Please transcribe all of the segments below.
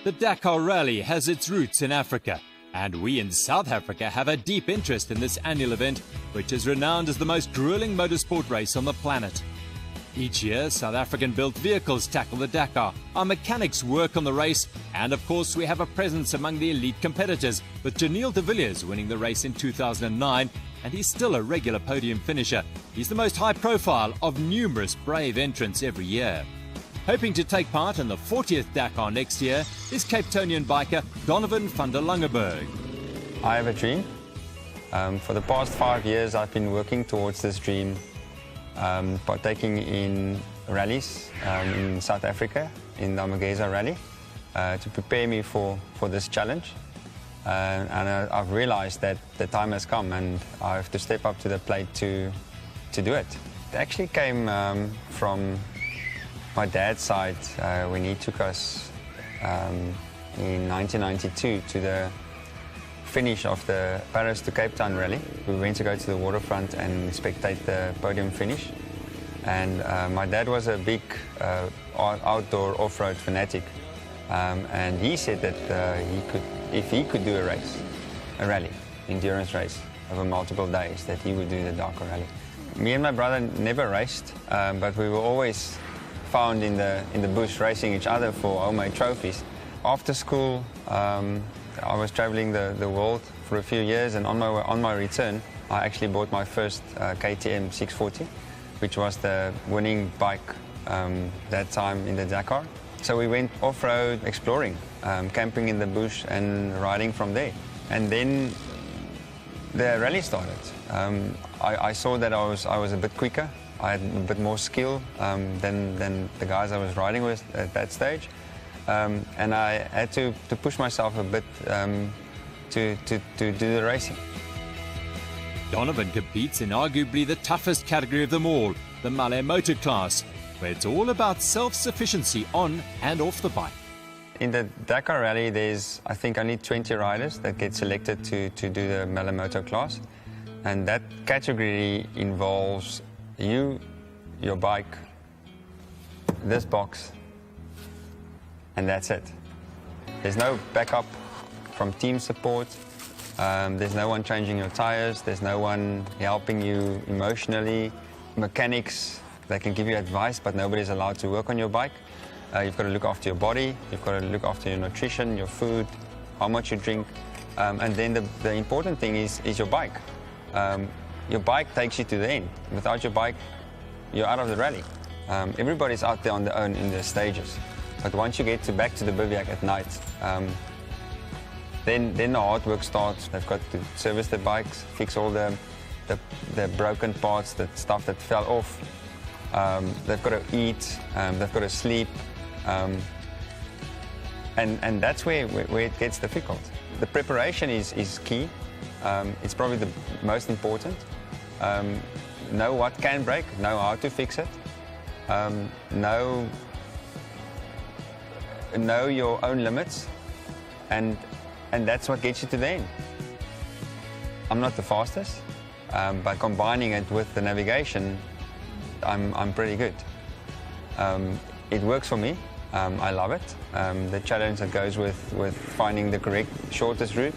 The Dakar Rally has its roots in Africa, and we in South Africa have a deep interest in this annual event, which is renowned as the most grueling motorsport race on the planet. Each year, South African-built vehicles tackle the Dakar. Our mechanics work on the race, and of course we have a presence among the elite competitors, with Janiel de Villiers winning the race in 2009, and he's still a regular podium finisher. He's the most high-profile of numerous brave entrants every year. Hoping to take part in the 40th Dakar next year is Cape Townian biker Donovan van der Langeberg. I have a dream. For the past 5 years I've been working towards this dream, partaking in rallies in South Africa, in the Amageza Rally, to prepare me for this challenge. And I've realized that the time has come and I have to step up to the plate to do it. It actually came from my dad's side when he took us in 1992 to the finish of the Paris to Cape Town rally. We went to go to the waterfront and spectate the podium finish. And my dad was a big outdoor off-road fanatic. And he said that if he could do a rally, endurance race over multiple days, that he would do the Dakar rally. Me and my brother never raced, but we were always found in the bush racing each other for homemade trophies. After school, I was traveling the world for a few years, and on my return, I actually bought my first KTM 640, which was the winning bike that time in the Dakar. So we went off-road exploring, camping in the bush and riding from there. And then the rally started. I saw that I was a bit quicker. I had a bit more skill than the guys I was riding with at that stage. And I had to push myself a bit to do the racing. Donovan competes in arguably the toughest category of them all, the Malay Motor class, where it's all about self-sufficiency on and off the bike. In the Dakar Rally, there's, I think, only 20 riders that get selected to do the Malay Motor class. And that category involves you, your bike, this box, and that's it. There's no backup from team support. There's no one changing your tires. There's no one helping you emotionally. Mechanics, they can give you advice, but nobody's allowed to work on your bike. You've got to look after your body. You've got to look after your nutrition, your food, how much you drink. And then the important thing is your bike. Your bike takes you to the end. Without your bike, you're out of the rally. Everybody's out there on their own in their stages. But once you get back to the bivouac at night, then the hard work starts. They've got to service the bikes, fix all the broken parts, the stuff that fell off. They've got to eat, they've got to sleep. And that's where it gets difficult. The preparation is key. It's probably the most important. Know what can break, know how to fix it, know your own limits, and that's what gets you to the end. I'm not the fastest, but combining it with the navigation, I'm pretty good. It works for me. I love it. The challenge that goes with finding the correct shortest route,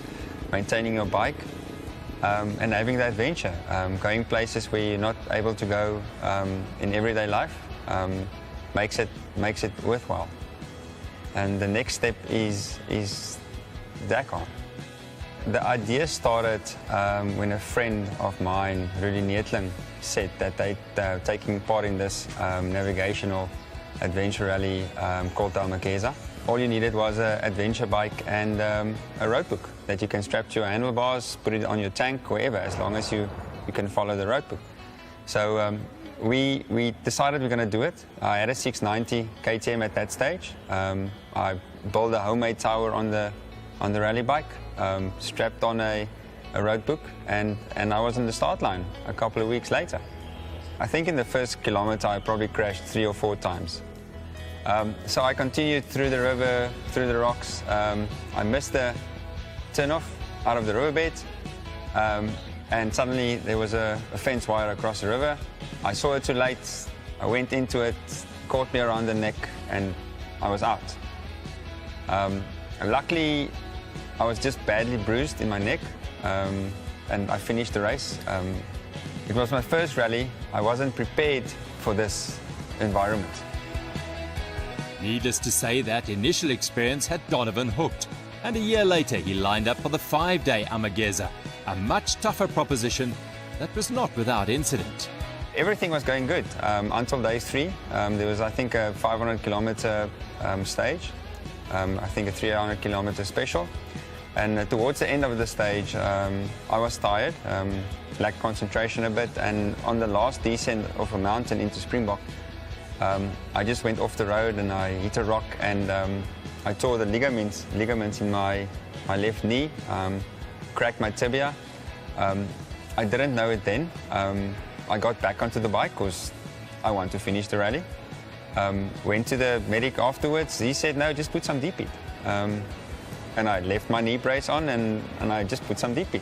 maintaining your bike, and having that adventure, going places where you're not able to go in everyday life, makes it worthwhile. And the next step is Dakar. The idea started when a friend of mine, Rudy Neetling, said that they're taking part in this navigational adventure rally called the Amageza. All you needed was an adventure bike and a road book that you can strap to your handlebars, put it on your tank, wherever, as long as you can follow the road book. So we decided we're going to do it. I had a 690 KTM at that stage. I built a homemade tower on the rally bike, strapped on a road book, and I was on the start line a couple of weeks later. I think in the first kilometer I probably crashed 3 or 4 times. So I continued through the river, through the rocks. I missed the turn-off out of the riverbed, and suddenly there was a fence wire across the river. I saw it too late. I went into it, caught me around the neck, and I was out. Luckily, I was just badly bruised in my neck, and I finished the race. It was my first rally. I wasn't prepared for this environment. Needless to say, that initial experience had Donovan hooked, and a year later he lined up for the 5-day Amageza, a much tougher proposition that was not without incident. Everything was going good until day 3. There was, I think, a 500-kilometer stage, I think a 300-kilometer special. And towards the end of the stage, I was tired, lacked concentration a bit, and on the last descent of a mountain into Springbok, I just went off the road and I hit a rock, and I tore the ligaments in my left knee, cracked my tibia. I didn't know it then. I got back onto the bike because I want to finish the rally. Went to the medic afterwards. He said, no, just put some DP. And I left my knee brace on and I just put some DP.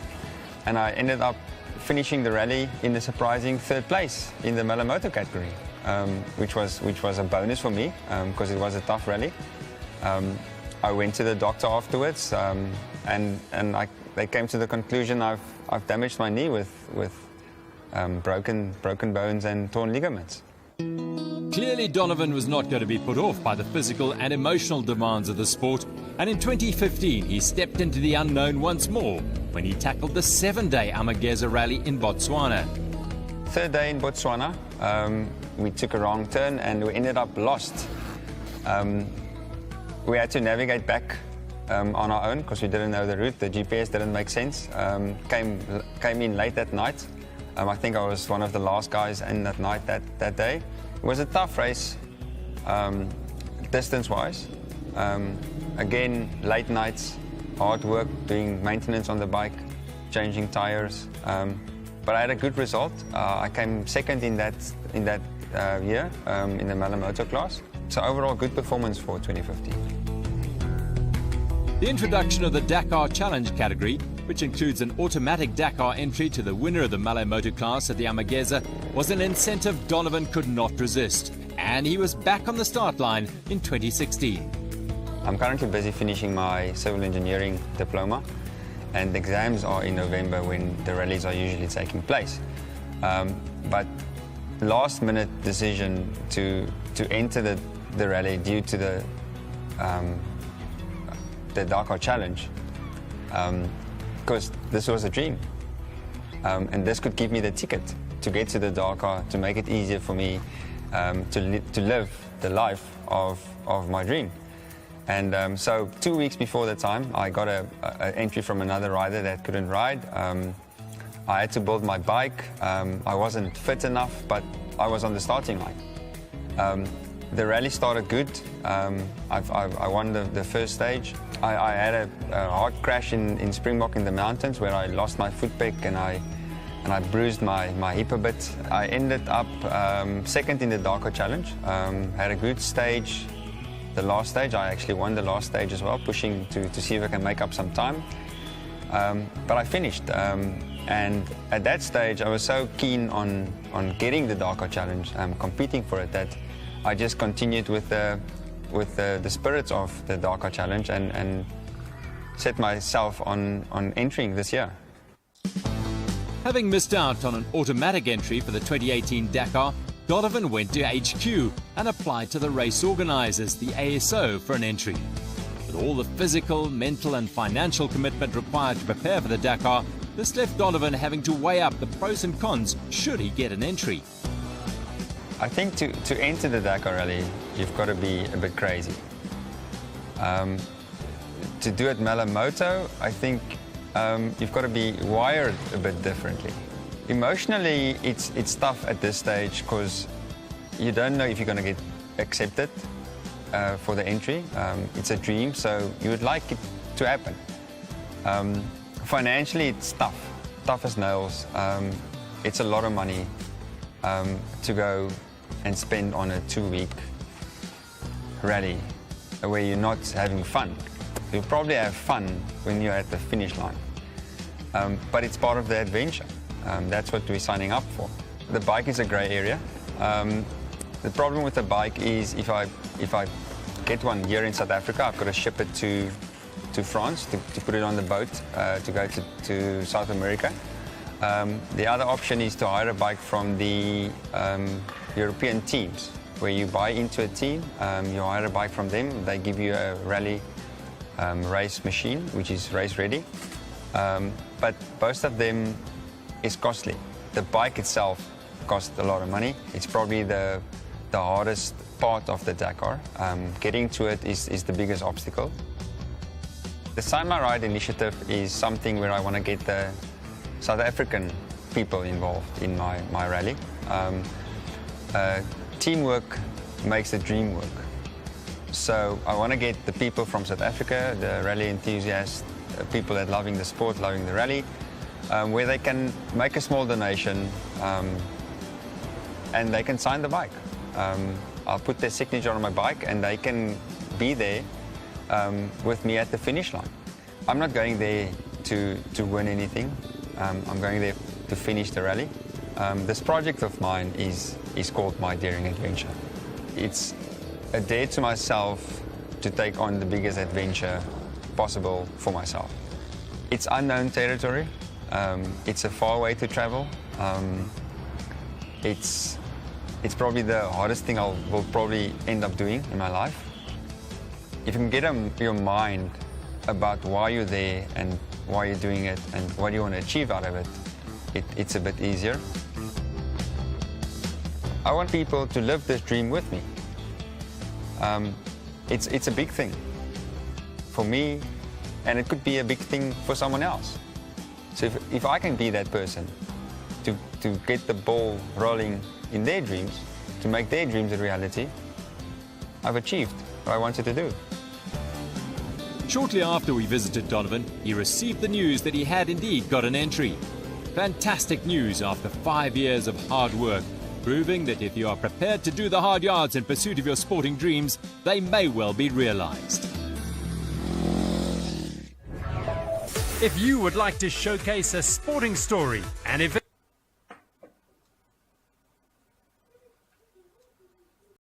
And I ended up finishing the rally in a surprising 3rd place in the Malamoto category, which was a bonus for me because it was a tough rally. I went to the doctor afterwards and they came to the conclusion I've damaged my knee with broken bones and torn ligaments. Clearly, Donovan was not going to be put off by the physical and emotional demands of the sport, and in 2015 he stepped into the unknown once more when he tackled the 7-day Amageza rally in Botswana. 3rd day in Botswana, we took a wrong turn and we ended up lost. We had to navigate back on our own because we didn't know the route. The GPS didn't make sense. Came in late that night. I think I was one of the last guys in that night that day. It was a tough race, distance-wise. Again, late nights, hard work, doing maintenance on the bike, changing tires. But I had a good result. I came 2nd in that year in the Malamoto class. So overall, good performance for 2015. The introduction of the Dakar Challenge category, which includes an automatic Dakar entry to the winner of the Malamoto class at the Amageza, was an incentive Donovan could not resist, and he was back on the start line in 2016. I'm currently busy finishing my civil engineering diploma, and the exams are in November when the rallies are usually taking place. But last-minute decision to enter the rally due to the Dakar Challenge, because this was a dream, and this could give me the ticket to get to the Dakar, to make it easier for me to live the life of my dream. And so 2 weeks before the time, I got an entry from another rider that couldn't ride. I had to build my bike. I wasn't fit enough, but I was on the starting line. The rally started good. I won the first stage. I had a hard crash in Springbok in the mountains where I lost my foot peg and I bruised my hip a bit. I ended up 2nd in the Dakar Challenge. Had a good stage. The last stage, I actually won the last stage as well, pushing to see if I can make up some time. But I finished. And at that stage, I was so keen on getting the Dakar Challenge, competing for it, that I just continued with the spirits of the Dakar Challenge and set myself on entering this year. Having missed out on an automatic entry for the 2018 Dakar, Donovan went to HQ and applied to the race organisers, the ASO, for an entry. With all the physical, mental and financial commitment required to prepare for the Dakar, this left Donovan having to weigh up the pros and cons should he get an entry. I think to enter the Dakar Rally, you've got to be a bit crazy. To do it Malamoto, I think you've got to be wired a bit differently. Emotionally, it's tough at this stage because you don't know if you're going to get accepted for the entry. It's a dream, so you would like it to happen. Financially, it's tough as nails. It's a lot of money to go and spend on a 2-week rally where you're not having fun. You'll probably have fun when you're at the finish line, but it's part of the adventure. That's what we're signing up for. The bike is a grey area. The problem with the bike is if I get one here in South Africa, I've got to ship it to to France to put it on the boat to go to South America. The other option is to hire a bike from the European teams, where you buy into a team, you hire a bike from them, they give you a rally race machine, which is race ready. But most of them is costly. The bike itself costs a lot of money. It's probably the hardest part of the Dakar. Getting to it is the biggest obstacle. The Sign My Ride initiative is something where I want to get the South African people involved in my rally. Teamwork makes the dream work. So I want to get the people from South Africa, the rally enthusiasts, people that loving the sport, loving the rally, where they can make a small donation and they can sign the bike. I'll put their signature on my bike and they can be there with me at the finish line. I'm not going there to win anything. I'm going there to finish the rally. This project of mine is called My Daring Adventure. It's a dare to myself to take on the biggest adventure possible for myself. It's unknown territory. It's a far way to travel. It's probably the hardest thing I will probably end up doing in my life. If you can get your mind about why you're there and why you're doing it and what you want to achieve out of it, it's a bit easier. I want people to live this dream with me. It's a big thing for me, and it could be a big thing for someone else. So if I can be that person to get the ball rolling in their dreams, to make their dreams a reality, I've achieved what I wanted to do. Shortly after we visited Donovan, he received the news that he had indeed got an entry. Fantastic news after 5 years of hard work, proving that if you are prepared to do the hard yards in pursuit of your sporting dreams, they may well be realized. If you would like to showcase a sporting story and event